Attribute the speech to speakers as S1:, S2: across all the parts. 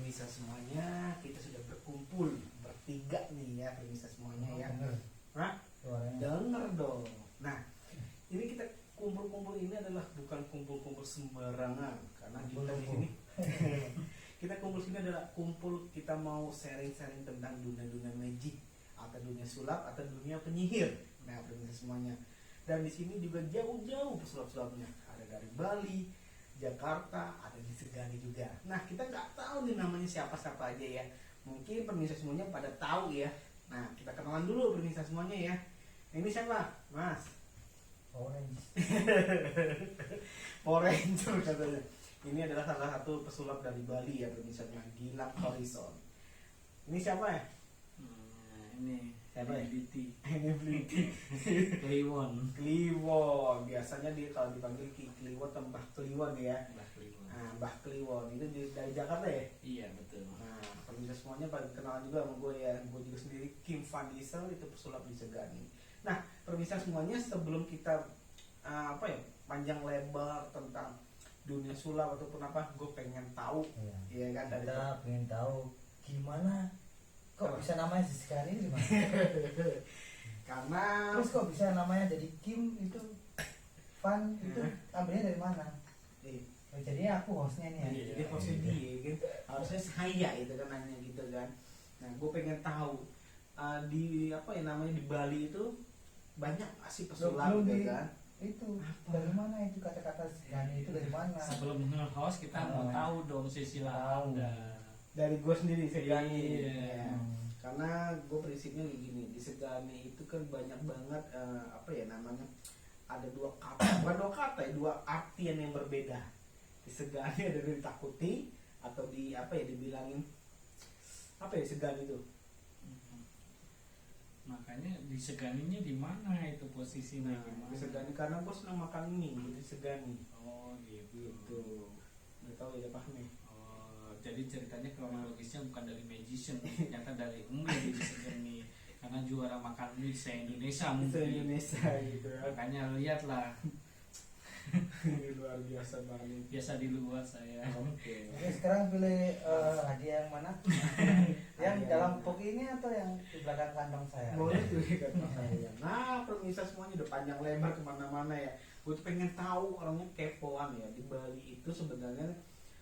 S1: Permisa semuanya, kita sudah berkumpul bertiga nih ya, permisa semuanya ya. Hah? Dengar dong. Nah, ini kita kumpul-kumpul ini adalah bukan kumpul-kumpul sembarangan, karena kita di sini kita kumpul sini adalah kumpul kita mau sharing-sharing tentang dunia-dunia magic atau dunia sulap atau dunia penyihir. Nah, permisa semuanya. Dan di sini juga jauh-jauh pesulap-sulapnya. Ada dari Bali, Jakarta, ada di Segani juga. Nah, kita nggak tahu nih namanya siapa-siapa aja ya. Mungkin pemirsa semuanya pada tahu ya. Nah, kita kenalan dulu pemirsa semuanya ya. Ini siapa, Mas?
S2: Orange.
S1: Orange katanya. Ini adalah salah satu pesulap dari Bali ya pemirsa. Gilang Horizon. Ini siapa ya?
S3: Ini
S1: siapa ya?
S3: Ini Kliwon.
S1: Kliwon. Biasanya dia kalau dipanggil Ki Kliwon atau Mbah Kliwon ya.
S3: Mbah Kliwon.
S1: Nah, Mbah Kliwon itu dari Jakarta ya?
S3: Iya betul.
S1: Nah, pemirsa semuanya pada kenalan juga sama gue ya. Gue juga sendiri Kim Van Diesel, itu pesulap di Segani. Nah, pemirsa semuanya sebelum kita panjang lebar tentang dunia sulap ataupun apa, gue pengen tahu ya kan dari
S2: kita pengen tahu gimana kok bisa namanya Segani gimana?
S1: Karena
S2: terus kok bisa namanya jadi Kim itu Van itu ambilnya dari mana? Jadi aku hostnya nih ya.
S1: Jadi hostnya dia kan harusnya saya itu kan nanya gitu kan. Nah, gue pengen tahu di namanya di Bali itu banyak sih pesulap gitu kan.
S2: Itu dari mana itu kata-kata Segani itu dari mana?
S3: Sebelum nge-host kita mau tahu dong silsilah Anda.
S1: Dari gue sendiri Segani.
S3: Iya.
S1: Ya. Karena gue prinsipnya kayak gini, di Segani itu kan banyak banget namanya ada dua kata, bukan dua kata ya, dua artian yang berbeda. Di Segani ada ditakuti atau dibilangin Segani itu.
S3: Makanya di Seganinya di mana itu posisinya?
S1: Di Segani karena gue senang makan mie di Segani.
S3: Oh gitu.
S1: Gitu. Nggak tahu ya paham ya.
S3: Oh, jadi ceritanya kronologisnya bukan dari magician, ternyata dari di Segani. Karena juara makan mie se-Indonesia mungkin.
S1: Se-Indonesia gitu.
S3: Makanya lihatlah.
S1: Luar biasa banget.
S3: Biasa di luar saya.
S1: Oke.
S2: Oke, sekarang pilih hadiah yang mana? Yang dalam box ini atau yang di belakang kantong saya?
S1: Boleh tuh kantong saya. Nah, pemirsa semuanya udah panjang lebar kemana-mana ya. Gue tuh pengen tahu, orangnya kepoan ya. Di Bali itu sebenarnya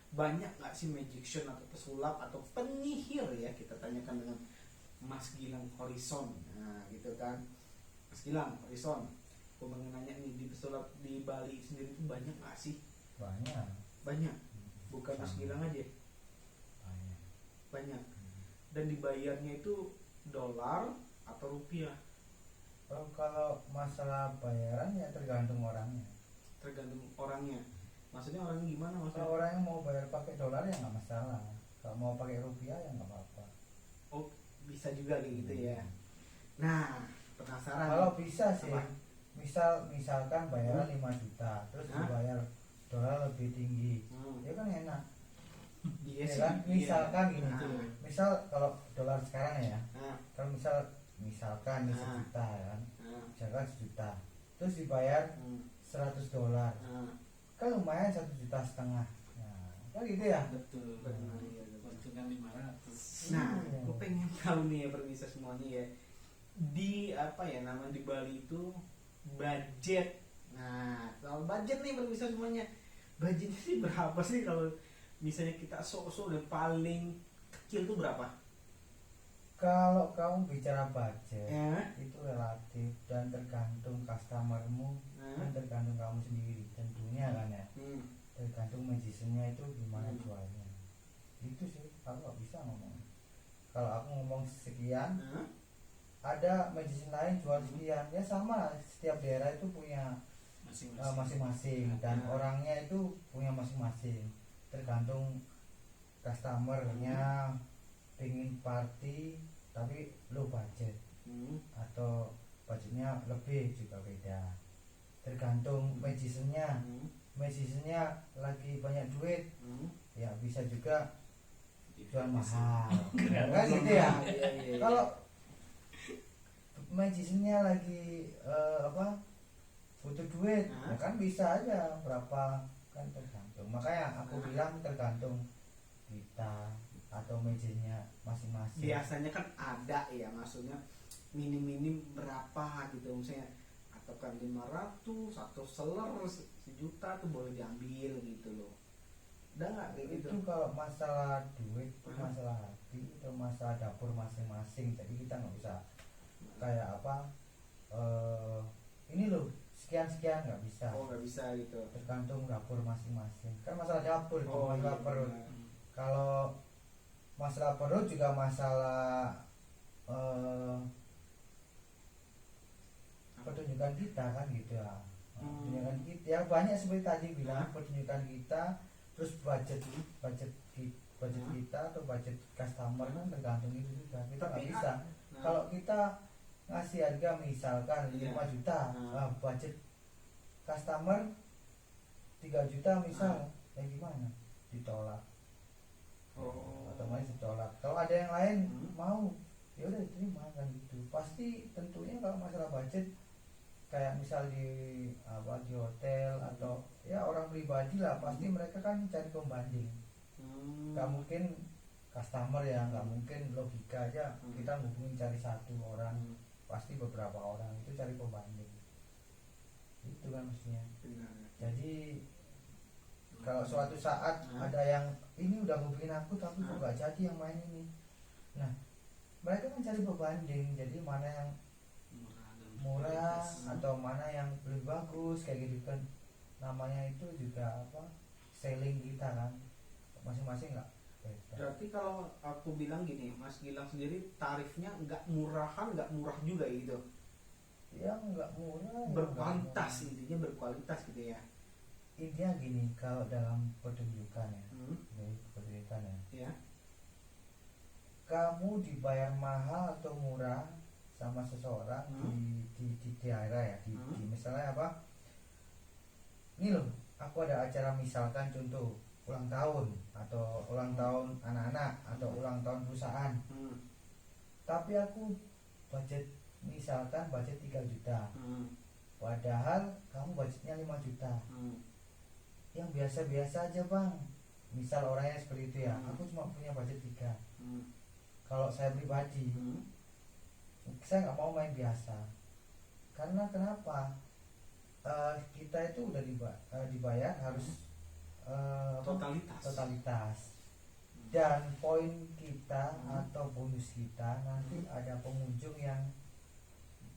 S1: banyak nggak sih magician atau pesulap atau penyihir ya? Kita tanyakan dengan Mas Gilang Horizon. Nah, gitu kan. Mas Gilang Horizon. Gue pengen nanya nih, di pesulap di Bali sendiri itu banyak nggak sih? Banyak. Bukan Mas Gilang aja. Banyak. Dan dibayarnya itu dolar atau rupiah?
S2: Kalau masalah bayaran ya tergantung orangnya.
S1: Tergantung orangnya. Maksudnya orangnya gimana maksudnya?
S2: Kalau orangnya mau bayar pakai dolar ya nggak masalah. Kalau mau pakai rupiah ya nggak apa-apa.
S1: Oh, bisa juga kayak gitu ya. Nah, penasaran.
S2: Kalau bisa sih.
S1: Apa?
S2: Misalkan bayaran 5 juta terus dibayar dolar lebih tinggi. Ya kan enak.
S1: Iya
S2: Ya
S1: sih.
S2: kan? Misalkan gini.
S1: Nah.
S2: Misal kalau dolar sekarang ya.
S1: Nah.
S2: Kalau misalkan nih 1 juta ya kan.
S1: Nah.
S2: Misalkan 1 juta. Terus dibayar 100 dolar. Kan lumayan 1,5 juta. Nah, kan gitu ya.
S3: Betul.
S1: Benar.
S3: Untungan 500.
S1: Nah, gue pengen tahu nih ya pemirsa semuanya ya. Di namanya di Bali itu budget. Nah, kalau budget nih pemirsa semuanya. Budgetnya sih berapa sih kalau misalnya kita sok-sok dan paling kecil tuh berapa?
S2: Kalau kamu bicara budget
S1: itu
S2: relatif dan tergantung customermu dan tergantung kamu sendiri tentunya kan ya. Tergantung magiciannya itu gimana jualnya. Itu sih aku nggak bisa ngomong. Kalau aku ngomong sekian, ada magician lain jual sekian, ya sama. Setiap daerah itu punya masing-masing dan orangnya itu punya masing-masing. Tergantung customernya pengen party tapi low budget atau budgetnya lebih juga beda. Tergantung magiciannya. Magiciannya lagi banyak duit, ya bisa juga jual mahal. Kan gitu ya. Kalau magiciannya lagi butuh duit, ya kan bisa aja berapa, kan tergantung. Makanya aku bilang tergantung kita atau mejanya masing-masing.
S1: Biasanya kan ada ya, maksudnya minim berapa gitu misalnya, atau kan 500 atau seller 1 juta tuh boleh diambil gitu loh. Udah nggak kayak gitu?
S2: Itu kalau masalah duit itu
S1: Hah?
S2: masalah hati, itu masalah dapur masing-masing. Jadi kita nggak bisa kayak apa ini loh sekian nggak bisa.
S1: Oh nggak bisa gitu.
S2: Tergantung dapur masing-masing. Kan masalah dapur itu
S1: Oh
S2: masalah
S1: iya,
S2: perut.
S1: benar.
S2: Kalau masalah perut juga masalah pertunjukan kita kan gitu ya. Pertunjukan kita ya banyak seperti tadi bilang pertunjukan kita, terus budget kita atau budget customer kan tergantung itu juga. Kita nggak
S1: Tapi,
S2: bisa.
S1: Nah,
S2: Kalau kita ngasih harga misalkan
S1: Iya.
S2: 5 juta,
S1: Nah.
S2: budget customer 3 juta misal, ya gimana? Ditolak.
S1: Oh.
S2: Otomatis ditolak. Kalau ada yang lain mau, ya udah diterima kan gitu. Pasti tentunya kalau masalah budget kayak misal di hotel atau ya orang pribadi lah, pasti mereka kan cari pembanding. Gak mungkin customer ya, nggak mungkin logika aja kita mungkin cari 1 orang, pasti beberapa orang itu cari pembanding. Itu kan mestinya.
S1: Benar.
S2: Jadi kalau suatu saat ada yang ini udah hubungin aku tapi kok nggak jadi yang main ini, nah mereka kan cari pembanding, jadi mana yang murah atau mana yang lebih bagus kayak gitu kan, namanya itu juga apa, selling kita kan masing-masing nggak beda.
S1: Berarti kalau aku bilang gini, Mas Gilang sendiri tarifnya nggak murahan, nggak murah juga gitu.
S2: Ya nggak murah,
S1: Berkualitas,
S2: ya,
S1: intinya berkualitas gitu ya.
S2: intinya gini, kalau dalam pertunjukan ya, dari pertunjukan ya,
S1: Ya.
S2: kamu dibayar mahal atau murah sama seseorang di daerah ya, di misalnya apa, ini loh aku ada acara misalkan contoh ulang tahun atau ulang tahun anak-anak atau ulang tahun perusahaan, tapi aku budget misalkan budget 3 juta, padahal kamu budgetnya 5 juta, yang biasa-biasa aja bang, misal orangnya seperti itu ya, aku cuma punya budget 3. Kalau saya pribadi, saya nggak mau main biasa, karena kenapa, kita itu udah dibayar harus totalitas, dan poin kita atau bonus kita nanti ada pengunjung yang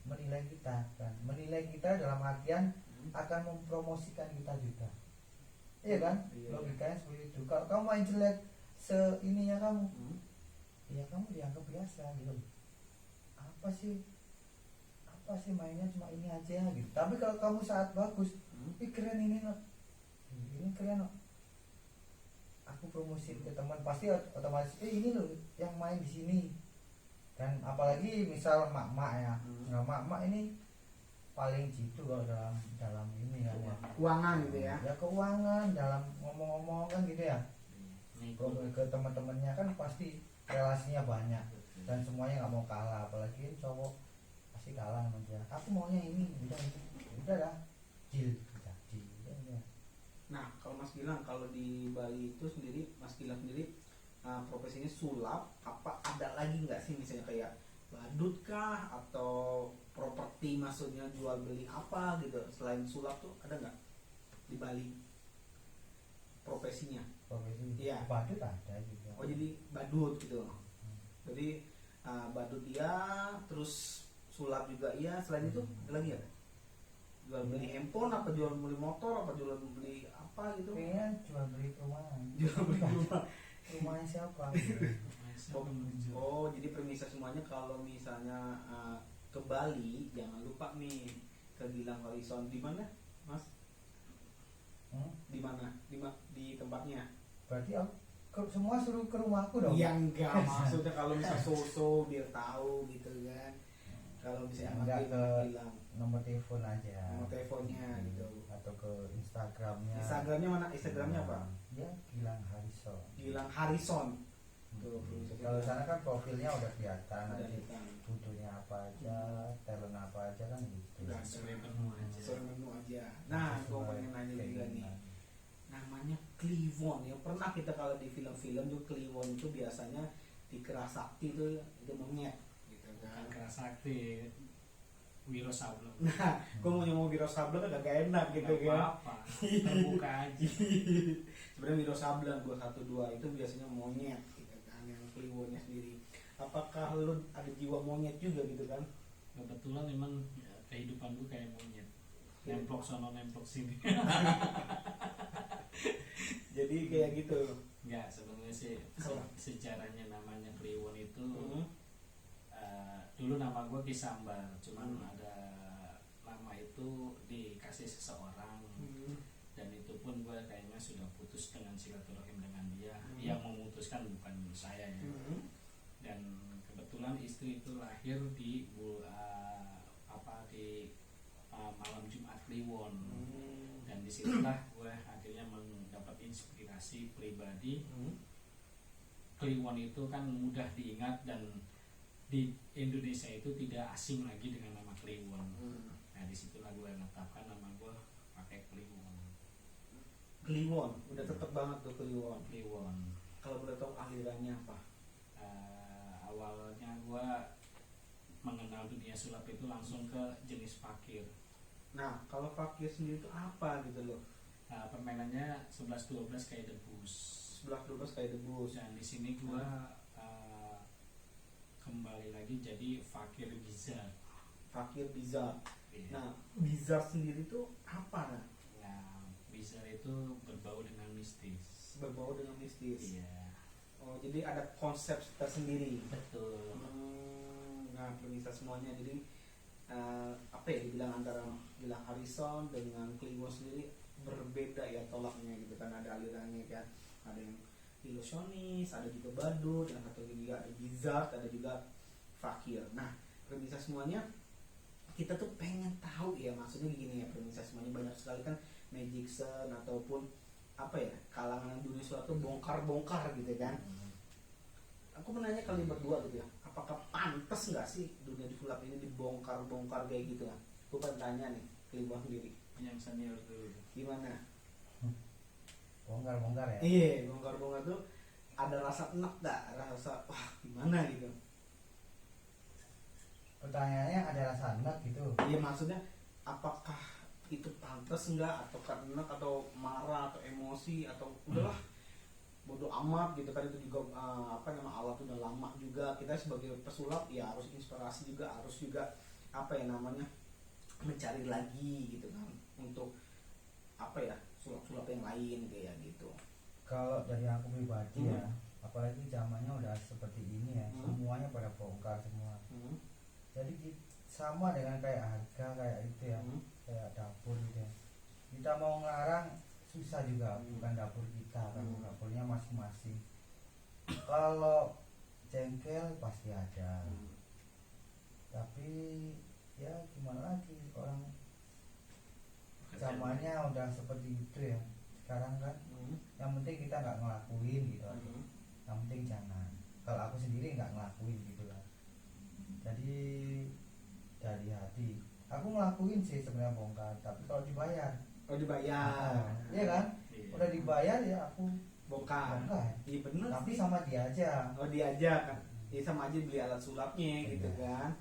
S2: menilai kita kan, menilai kita dalam artian akan mempromosikan kita juga, iya kan, logikanya seperti itu. Kalau kamu main jelek seininya kamu, ya kamu dianggap biasa gitu, apa sih mainnya cuma ini aja gitu. Tapi kalau kamu saat bagus, keren ini keren, aku promosiin ke teman, pasti otomatis ini loh yang main di sini. Dan apalagi misal mak-mak ya, nah mak-mak ini paling jitu kalau dalam ini kan ya,
S1: Keuangan gitu ya.
S2: ya keuangan, dalam ngomong-ngomong kan gitu ya, ke teman-temannya kan pasti relasinya banyak dan semuanya nggak mau kalah, apalagi cowok pasti kalah sama dia, aku maunya ini, udah lah deal jadi udah.
S1: Nah, kalau Mas Gilang, kalau di Bali itu sendiri, Mas Gilang sendiri profesinya sulap, apa ada lagi nggak sih misalnya kayak badut kah atau properti, maksudnya jual beli apa gitu selain sulap tuh ada nggak di Bali profesinya?
S2: Profesi
S1: Iya.
S2: badut ada juga.
S1: Oh jadi badut gitu. Jadi badut dia, terus sulap juga iya. Selain itu ada lagi ya? Jual beli handphone apa jual beli motor apa jual beli apa gitu?
S2: Kayaknya jual beli perumahan.
S1: Jual beli rumah.
S2: Rumahnya siapa?
S1: Oh jadi permisa semuanya kalau misalnya ke Bali jangan lupa nih ke Gilang Horizon. Di mana Mas? Di mana? Di tempatnya?
S2: Berarti aku semua suruh ke rumahku dong?
S1: Ya enggak, maksudnya kalau misalnya so biar tahu gitu kan. Kalau misalnya
S2: enggak, ke
S1: Gilang
S2: nomor telepon aja,
S1: nomor teleponnya gitu.
S2: atau ke Instagramnya.
S1: Instagramnya mana? Instagramnya apa?
S2: Ya Gilang Harrison.
S1: Gilang Harrison. Tuh,
S2: Kalau sana kan profilnya udah kelihatan,
S1: udah
S2: nanti
S1: kelihatan.
S2: butuhnya apa aja, talent apa aja kan gitu.
S1: Udah
S3: Sesuai menu aja.
S1: Sesuai menu aja. Nah, gue
S2: Sesuai
S1: pengen nanya juga nih.
S2: keinginan.
S1: Namanya Kliwon yang pernah kita kalau di film-film tuh Kliwon itu biasanya di Kerasakti itu monyet gitu
S3: Bukan
S1: kan.
S3: Kerasakti, Wiro Sableng.
S1: Nah, gue mau ngomong Wiro Sableng kan gak enak gitu
S3: Nggak
S1: kan.
S3: apa-apa, terbuka aja.
S1: Sebenarnya Wiro Sableng 212 itu biasanya monyet gitu kan, yang Kliwonnya sendiri. Apakah lu ada jiwa monyet juga gitu kan?
S3: Kebetulan emang ya, kehidupan gue kayak monyet, nemplok sono nemplok sini.
S1: Jadi kayak gitu.
S3: Enggak, sebenarnya sih sejarahnya namanya Kliwon itu dulu nama gue Kisambar, cuman ada nama itu dikasih seseorang, dan itu pun gue kayaknya sudah putus dengan silaturahim dengan dia. Yang memutuskan bukan saya ya. Dan kebetulan istri itu lahir di malam Jumat Kliwon, dan disitulah gue akhirnya mendapat inspirasi pribadi. Kliwon itu kan mudah diingat dan di Indonesia itu tidak asing lagi dengan nama Kliwon. Nah disitulah gue menetapkan nama gue pakai Kliwon.
S1: Kliwon, udah tetep banget tuh Kliwon.
S3: Kliwon.
S1: Kalau boleh tahu alirannya apa?
S3: Awalnya gue mengenal dunia sulap itu langsung ke jenis fakir.
S1: Nah, kalau fakir sendiri itu apa gitu loh?
S3: Permainannya 11-12 kayak debus.
S1: 11-12 kayak debus.
S3: Dan di sini gue kembali lagi jadi fakir bizar.
S1: Fakir bizar.
S3: Iya.
S1: Nah, bizar sendiri itu apa nah?
S3: Nah, bizar itu berbau dengan mistis.
S1: Berbau dengan mistis.
S3: Iya.
S1: Oh, jadi ada konsep tersendiri.
S3: Betul.
S1: Nah, pemirsa semuanya, jadi apa ya dibilang antara Gilang Harrison dengan Kliwon sendiri berbeda ya tolaknya gitu kan, ada alirannya kan, ada yang ilusionis, ada juga badut, yang satu juga ada bizar, ada juga fakir. Nah, pemirsa semuanya, kita tuh pengen tahu ya, maksudnya gini ya pemirsa semuanya, banyak sekali kan magician ataupun apa ya kalangan dunia sulap tuh bongkar-bongkar gitu kan. Aku menanya kalian berdua gitu ya, apakah pantas nggak sih dunia sulap ini dibongkar-bongkar kayak gitu kan? Aku pengen tanya nih ke Ibu sendiri.
S3: Yang senior dulu.
S1: Gimana?
S2: Bongkar-bongkar ya?
S1: Iya, bongkar-bongkar tuh ada rasa enak gak? Rasa wah gimana gitu?
S2: Pertanyaannya ada rasa enak gitu?
S1: Iya, maksudnya apakah itu pantas enggak, atau kan enak, atau marah, atau emosi, atau udahlah bodoh amat gitu kan. Itu juga alat udah lama juga, kita sebagai pesulap ya harus inspirasi juga, harus juga mencari lagi gitu kan, untuk sulap-sulap yang lain kayak gitu.
S2: Kalau dari aku pribadi ya, apalagi zamannya udah seperti ini ya, semuanya pada bongkar semua. Jadi sama dengan kayak harga kayak itu ya, kayak dapur gitu ya. Kita mau ngelarang susah juga, bukan dapur kita kan, dapurnya masing-masing. Kalau jengkel pasti ada, tapi ya gimana lagi, orang zamannya udah seperti itu ya sekarang kan. Yang penting kita nggak ngelakuin gitu aja. Yang penting jangan. Kalau aku sendiri nggak ngelakuin gitu lah. Jadi dari hati aku ngelakuin sih sebenarnya bongkar, tapi kalau dibayar.
S1: Oh, dibayar.
S2: Iya kan?
S3: Iya.
S2: Udah dibayar ya aku
S1: Bongkar. Iya bener
S2: tapi
S1: sih.
S2: sama dia aja.
S1: Oh, dia aja kan. Ya sama aja beli alat sulapnya gitu kan.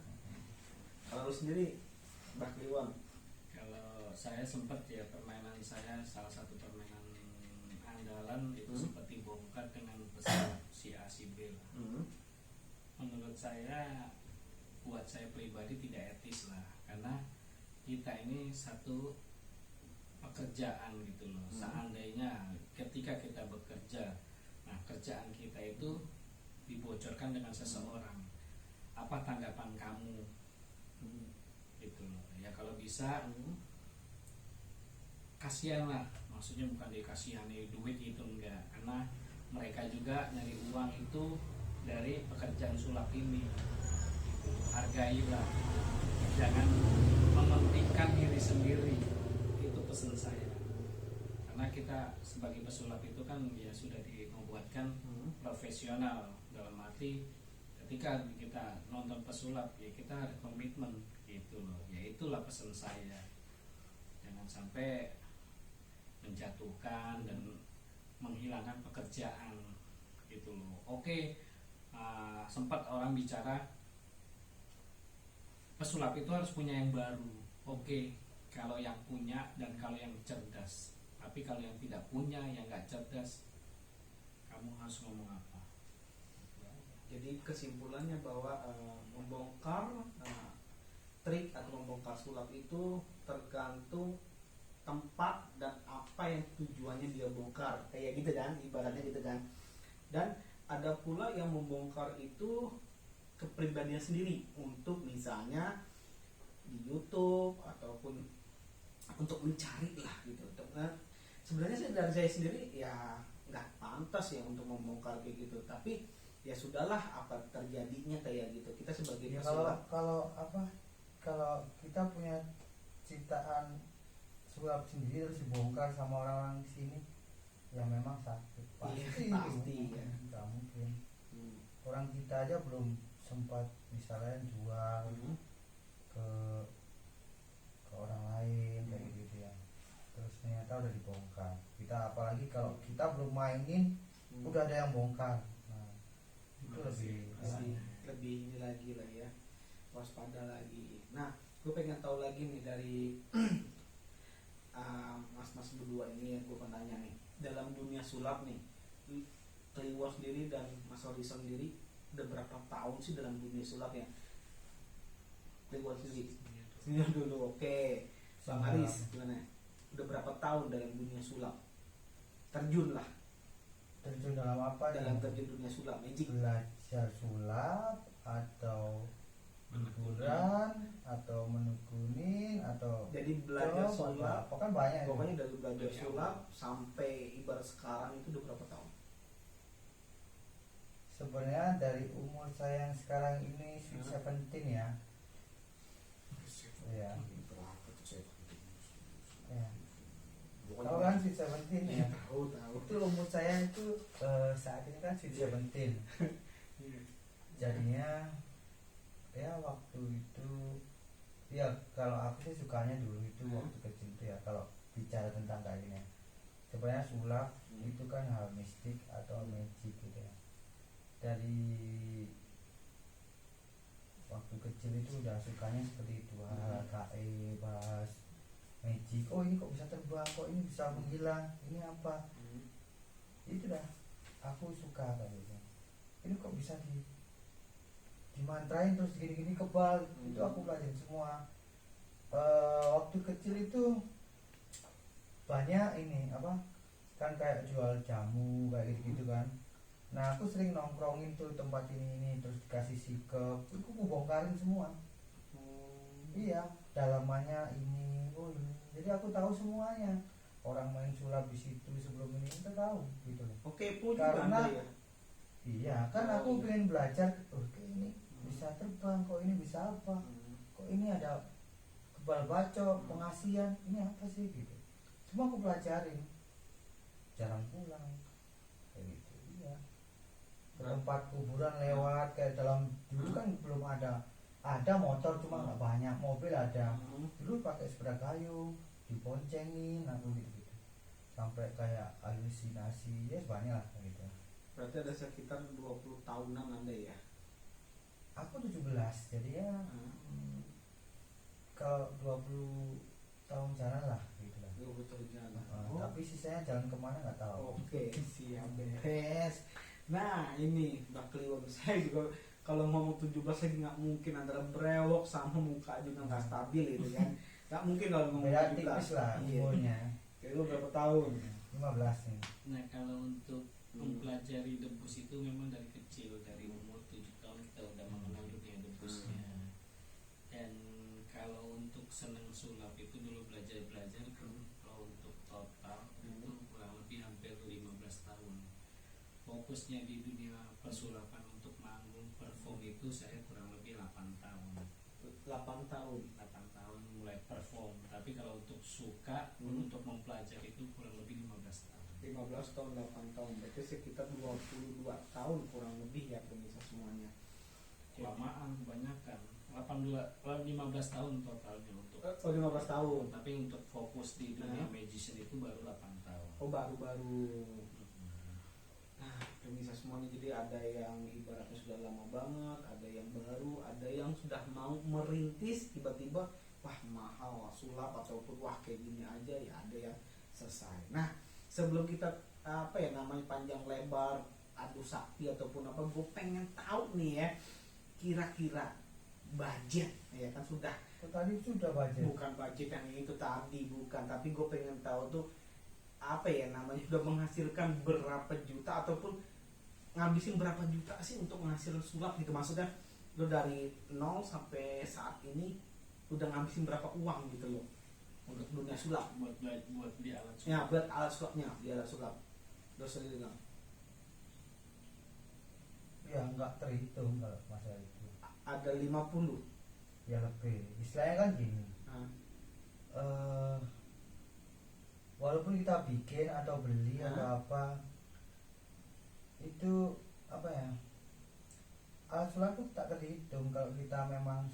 S1: Kalau lu sendiri, Mbak Kliwon?
S3: Kalau saya sempat ya, permainan saya salah satu permainan andalan itu seperti bongkar dengan pesan si A si B lah. Menurut saya, buat saya pribadi tidak etis lah, karena kita ini satu pekerjaan gitu loh. Seandainya ketika kita bekerja, nah kerjaan kita itu dibocorkan dengan seseorang, apa tanggapan kamu gitu loh ya. Kalau bisa kasihan lah, maksudnya bukan dikasihani duit itu enggak, karena mereka juga nyari uang itu dari pekerjaan sulap ini gitu. Hargailah, jangan mementingkan diri sendiri, itu pesan saya. Karena kita sebagai pesulap itu kan ya sudah dibuatkan profesional, dalam arti ketika kita nonton pesulap ya kita ada komitmen gitu loh. Ya itulah pesan saya, jangan sampai menjatuhkan dan menghilangkan pekerjaan gitu loh. Oke, sempat orang bicara pesulap itu harus punya yang baru. Oke, kalau yang punya dan kalau yang cerdas. Tapi kalau yang tidak punya, yang nggak cerdas, kamu harus ngomong apa?
S1: Jadi kesimpulannya bahwa membongkar trik atau membongkar sulap itu tergantung tempat dan apa yang tujuannya dia bongkar, kayak gitu kan, ibaratnya gitu kan. Dan ada pula yang membongkar itu kepribadian sendiri, untuk misalnya di YouTube ataupun untuk mencari lah gitu. Nah, sebenarnya sih dari saya sendiri ya nggak pantas ya untuk membongkar kayak gitu, tapi ya sudahlah, apa terjadinya kayak gitu. Kita sebagai
S2: Ya,
S1: pesulap,
S2: kalau kita punya ciptaan sulap sendiri terus dibongkar sama orang-orang di sini, ya memang sakit pasti.
S1: iya, pasti ya.
S2: Nggak mungkin. Orang kita aja belum sempat misalnya jual ke orang lain kayak gitu ya, terus ternyata udah dibongkar. Kita apalagi kalau kita belum mainin udah ada yang bongkar. Nah, itu
S1: lebih ini lagi lah ya, waspada lagi. Nah, gue pengen tahu lagi nih dari mas-mas berdua ini, yang gue pengen tanya nih, dalam dunia sulap nih, Kliwon sendiri dan Mas Horizon sendiri udah berapa tahun sih dalam dunia sulap ya? Kliwon sendiri senior dulu, oke. Bang Aris gimana? Udah berapa tahun dalam dunia sulap? Terjun
S2: dalam apa
S1: dalam
S2: nih?
S1: terjun dunia sulap, magic.
S2: Belajar sulap atau hiburan atau menukunin atau
S1: Jadi belajar
S2: coba,
S1: sulap,
S2: apa kan banyak ya.
S1: pokoknya dari belajar sulap sampai ibarat sekarang itu udah berapa tahun?
S2: Sebenarnya dari umur saya yang sekarang ini sweet 17 ya. Ya. Ya. Tahu kan sweet 17 ya?
S1: Tahu.
S2: Itu umur saya itu saat ini kan sweet 17. Jadinya ya waktu itu ya, kalau aku sih sukanya dulu itu waktu kecil itu ya, kalau bicara tentang kayak gini ya, sebenarnya sulap itu kan hal mistik atau magic gitu ya. Dari waktu kecil itu udah sukanya seperti itu, hal gaib, bahas magic. Oh, ini kok bisa terbang, kok ini bisa menghilang, ini apa? Itu dah aku suka kayak gitu. Ini kok bisa dimantrain terus gini-gini kebal. Itu aku pelajarin semua. Waktu kecil itu banyak ini apa, kan kayak jual jamu kayak gitu kan. Nah, aku sering nongkrongin tuh tempat ini terus dikasih sikep, itu aku bongkarin semua. Iya, dalamannya ini, oh ini. Jadi aku tahu semuanya. Orang main sulap di situ sebelum ini kita tahu gitu loh.
S1: Oke, juga
S2: Karena
S1: ya.
S2: iya, kan aku pengen belajar. Oh, ini bisa terbang, kok ini bisa apa? Kok ini ada kebal bacok, pengasian, ini apa sih gitu. Semua aku pelajarin. Jarang pulang. Kayak gitu. Iya. Ke tempat kuburan lewat, kayak dalam dulu kan belum ada motor cuma nggak banyak, mobil ada. Dulu pakai sepeda kayu, diboncengin aku gitu. Sampai kayak halusinasi, ya banyak lah gitu.
S1: Berarti ada sekitar 20 tahunan Anda ya?
S2: Aku 17, jadi ya kalau 20 tahun jalan lah gitu lah.
S1: 20 tahun jalan.
S2: Tapi sisanya jalan kemana nggak tahu.
S1: Oke, siap, beres. Nah, ini Mbak Kliwon, saya juga kalau ngomong 17 lagi nggak mungkin, antara brewok sama muka juga nggak stabil itu kan. Nggak mungkin kalau ngomong
S2: Beda
S1: 17.
S2: tipis lah
S1: Iya.
S2: umurnya.
S1: Lu berapa tahun?
S2: 15 nih.
S3: Nah, kalau untuk mempelajari debus itu memang dari kecil, dari umur 7 tahun kita udah mengenal dunia debusnya. Dan kalau untuk seneng sulap itu dulu belajar kalau untuk total itu kurang lebih hampir 15 tahun. Fokusnya di dunia persulapan untuk manggung perform itu saya kurang lebih 8 tahun.
S1: 8 tahun.
S3: 8 tahun mulai perform. Tapi kalau untuk suka untuk mempelajari itu kurang lebih 15 tahun.
S1: 15 tahun, 8 tahun, berarti sekitar 22 tahun kurang lebih ya pemirsa semuanya.
S3: Kelamaan kebanyakan 15 tahun totalnya untuk
S1: 15 tahun.
S3: tapi untuk fokus di dunia magician itu baru 8 tahun.
S1: Oh, baru-baru. pemirsa semuanya. Jadi ada yang ibaratnya sudah lama banget, ada yang baru, ada yang sudah mau merintis tiba-tiba wah mahal sulap ataupun wah kayak gini aja, ya ada yang selesai. Nah sebelum kita apa ya namanya panjang lebar adu sakti ataupun apa, gue pengen tahu nih ya kira-kira budget ya kan sudah.
S2: Tadi sudah budget.
S1: Bukan budget yang itu tadi, bukan, tapi gue pengen tahu tuh apa ya namanya udah menghasilkan berapa juta ataupun ngabisin berapa juta sih untuk menghasilkan sulap gitu. Maksudnya lo dari nol sampai saat ini udah ngabisin berapa uang gitu loh untuk dunia sulap,
S3: buat beli alat sulap.
S1: ya buat alat sulapnya, di alat sulap lo sendiri nggak?
S2: Ya nggak terhitung kalau masalah itu.
S1: Ada 50.
S2: Ya lebih. Istilahnya kan gini. Walaupun kita bikin atau beli atau apa, itu apa ya, alat sulap itu tak terhitung kalau kita memang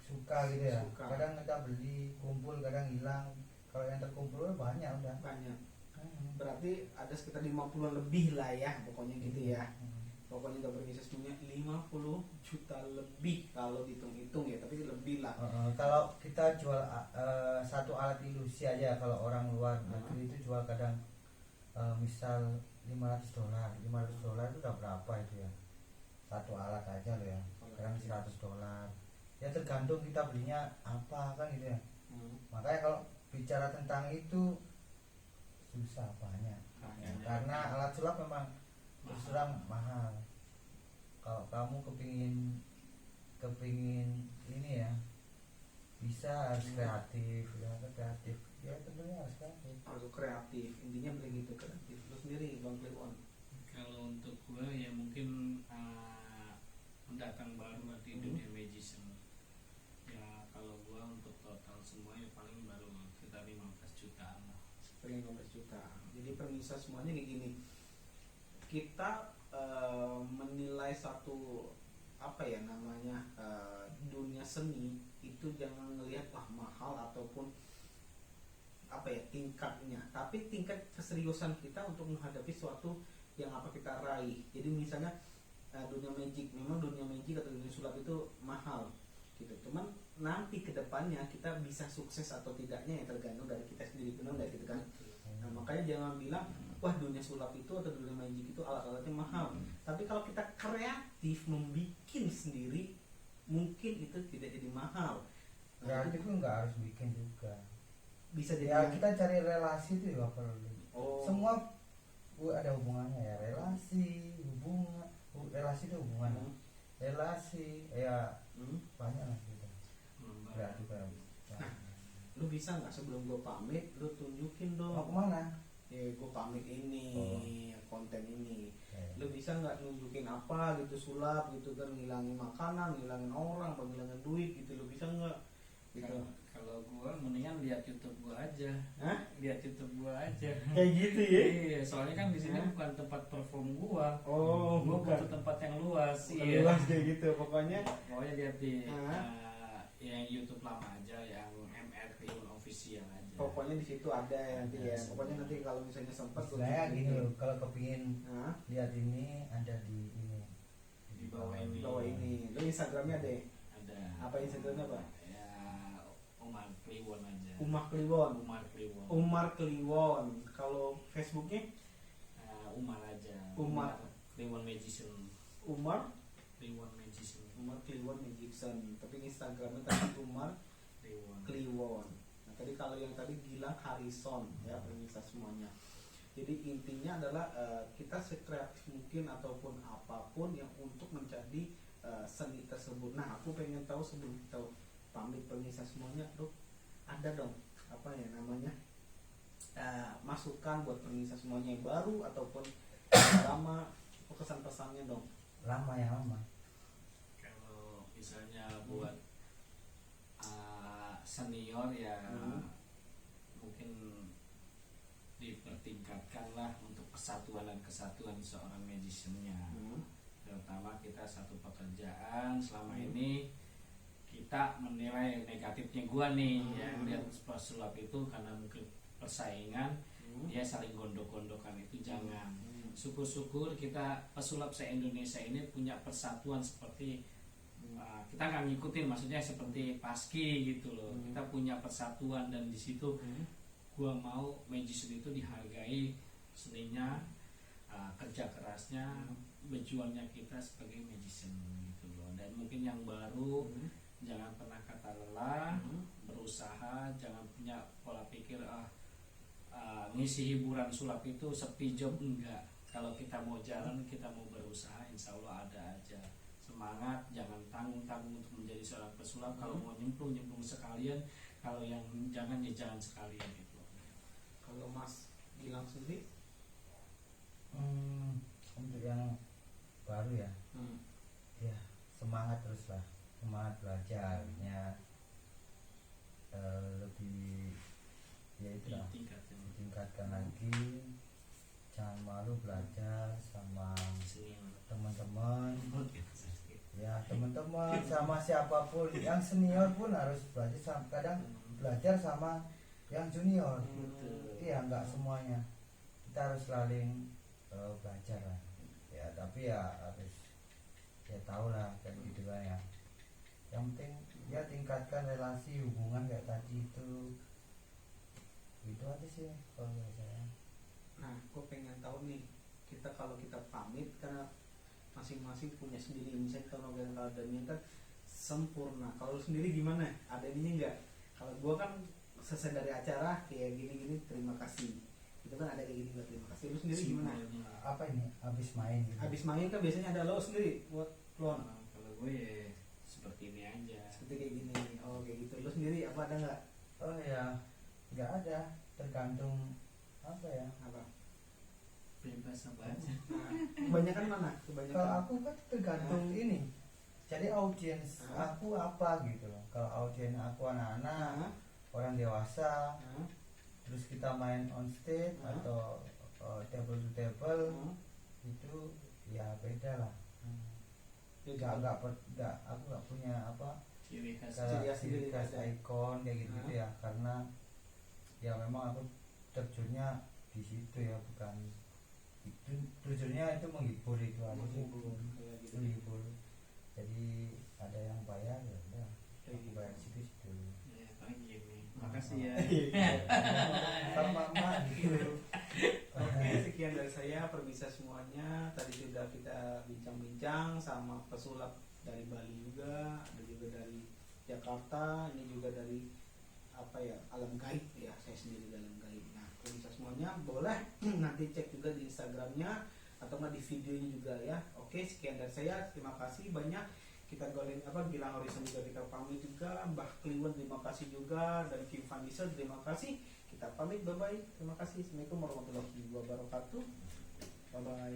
S2: suka gitu ya. Kadang kita beli kumpul, kadang hilang. Kalau yang terkumpul banyak udah.
S1: Banyak. Berarti ada sekitar 50 lebih lah ya pokoknya gitu ya. Pokoknya udah berbisnis punya 50 juta lebih kalau dihitung-hitung ya, tapi lebih lah.
S2: Kalau kita jual satu alat ilusi aja, kalau orang luar negeri itu jual kadang misal $500 itu udah berapa itu ya, satu alat aja loh ya, kadang $100 ya, tergantung kita belinya apa kan gitu ya. Makanya kalau bicara tentang itu susah banyak. Karena alat sulap memang terus terang mahal. Kalau kamu kepingin ini ya, bisa harus kreatif ya tentunya harus kreatif.
S1: Harus kreatif, intinya begitu, kreatif. Lu sendiri Bang Kliwon?
S3: Kalau untuk gue ya mungkin pendatang baru di dunia magician. Ya kalau gue untuk total semua ya paling baru sekitar 15 jutaan lah.
S1: 15 juta. Jadi pemirsa semuanya kayak gini. Kita menilai satu apa ya namanya dunia seni itu jangan ngelihat wah mahal ataupun apa ya tingkatnya, tapi tingkat keseriusan kita untuk menghadapi suatu yang apa kita raih. Jadi misalnya dunia magic, memang dunia magic atau dunia sulap itu mahal gitu, cuman nanti kedepannya kita bisa sukses atau tidaknya ya tergantung dari kita sendiri, benar nggak gitu kan. Nah makanya jangan bilang wah dunia sulap itu atau dunia magic itu alat-alatnya mahal, tapi kalau kita kreatif membikin sendiri mungkin itu tidak jadi mahal.
S2: Kreatif itu nggak harus bikin juga,
S1: bisa jadi
S2: ya kita cari relasi itu ya perlu. Semua ada hubungannya ya, relasi itu hubungan relasi ya banyak lah gitu. Kreatif ya.
S1: Lu bisa nggak sebelum gue pamit lu tunjukin dong
S2: Mau kemana?
S1: ya gue pamit ini konten ini. Lu bisa nggak nunjukin apa gitu sulap gitu kan, ngilangin makanan, ngilangin orang, ngilangin duit gitu, lu bisa nggak gitu?
S3: Kalau gua mendingan lihat YouTube gua aja. Lihat YouTube gua aja.
S1: Kayak gitu ya?
S3: Iya, soalnya kan di sini bukan tempat perform gua.
S1: Oh,
S3: Gua
S1: bukan
S3: butuh tempat yang luas.
S1: luas kayak gitu pokoknya.
S3: Pokoknya lihat di yang YouTube lama aja, yang MR Kliwon official aja.
S1: Pokoknya di situ ada ya nanti ya. Pokoknya nanti kalau misalnya sempat
S2: Saya gini loh, kalau kepingin lihat ini ada di ini.
S3: Di bawah ini.
S1: Di bawah ini. Lu Instagramnya ada?
S3: Ada.
S1: Apa Instagramnya apa?
S3: Ya Umar Kliwon aja.
S1: Umar Kliwon.
S3: Umar Kliwon.
S1: Umar Kliwon. Kalau Facebooknya?
S3: Umar aja.
S1: Umar
S3: Kliwon Magician.
S1: Umar
S3: Kliwon Magician.
S1: Umar Kliwon Magician. Tapi Instagramnya tadi Umar Kliwon. Nah tadi kalau yang tadi Gilang Harrison ya pemirsa semuanya. Jadi intinya adalah kita sekreatif mungkin ataupun apapun yang untuk mencari seni tersebut. Nah aku pengen tahu sebelum kita pamit pemirsa semuanya, Dok, ada dong apa ya namanya masukan buat pemirsa semuanya yang baru ataupun lama, pesan-pesannya dong.
S2: Lama ya lama.
S3: Kalau misalnya buat senior ya mungkin dipertingkatkan lah untuk kesatuan dan kesatuan seorang magiciannya. Terutama kita satu pekerjaan selama ini kita menilai negatifnya gua nih yang lihat sulap itu karena mungkin persaingan dia saling gondok-gondokan itu jangan. syukur-syukur kita pesulap se-Indonesia ini punya persatuan seperti kita nggak ngikutin, maksudnya seperti Paski gitu loh. Kita punya persatuan dan di situ gua mau magician itu dihargai seninya, kerja kerasnya, berjuangnya kita sebagai magician gitu loh. Dan mungkin yang baru jangan pernah kata lelah, berusaha, jangan punya pola pikir ngisi hiburan sulap itu sepi job, enggak. Kalau kita mau jalan, kita mau berusaha, insya Allah ada aja. Semangat, jangan tanggung-tanggung untuk menjadi seorang pesulap. Kalau mau nyemplung sekalian, kalau yang jangan ya jangan sekalian gitu.
S1: Kalau Mas bilang sendiri,
S2: untuk yang baru ya, ya semangat terus lah, semangat belajarnya, lebih ya itu lah, ditingkatkan lagi, jangan malu belajar sama teman-teman, ya teman-teman sama siapapun yang senior pun harus belajar, kadang belajar sama yang junior, ya nggak semuanya, kita harus saling belajar lah, ya tapi ya harus ya tahu lah kayak gitu kan ya, yang penting ya tingkatkan relasi hubungan kayak tadi itu aja sih kalau menurut saya.
S1: nah gue pengen tahu nih, kita kalau kita pamit karena masing-masing punya sendiri, misalnya kalau Daniel kan sempurna, kalau lu sendiri gimana, ada ininya nggak? Kalau gue kan selesai dari acara kayak gini-gini terima kasih, itu kan ada kayak gini buat terima kasih. Lu sendiri gimana?
S2: Apa ini habis main gitu.
S1: Habis main kan biasanya ada lo sendiri buat klon.
S3: Kalau gue ya seperti ini aja.
S1: Seperti kayak gini. Oh kayak gitu. Lu sendiri apa ada nggak?
S2: Oh ya nggak ada, tergantung apa ya.
S1: Apa?
S3: Bebas apa aja.
S1: Nah, kebanyakan mana? Kebanyakan.
S2: Kalau aku kan tergantung ini. Jadi audiens aku apa gitu loh. Kalau audiens aku anak-anak, orang dewasa, terus kita main on stage atau table to table, itu ya beda lah. Aku nggak punya apa
S3: Ciri khas.
S2: ciri khas ikon kayak gitu ya, karena ya memang aku terjunnya di situ ya, bukan itu tujuannya itu menghibur, itu aja sih, menghibur. Jadi ada yang bayar ya udah, aku bayar situ.
S3: Ya, paling gini. Makasih ya.
S2: Sama mama gitu.
S1: Oke, sekian dari saya, permisa semuanya. Tadi sudah kita bincang-bincang sama pesulap dari Bali juga, ada juga dari Jakarta, ini juga dari apa ya, alam gaib ya, saya sendiri dalam gaib. Nah, permisa semuanya boleh nanti cek juga di Instagramnya atau nggak di videonya juga ya. Oke, sekian dari saya, terima kasih banyak. Kita Gilang Horizon juga kita pamit juga, Mbah Kliwon terima kasih juga, dan Kim Van Diesel terima kasih. Kita pamit, bye bye, terima kasih. Assalamualaikum warahmatullahi wabarakatuh. Bye bye.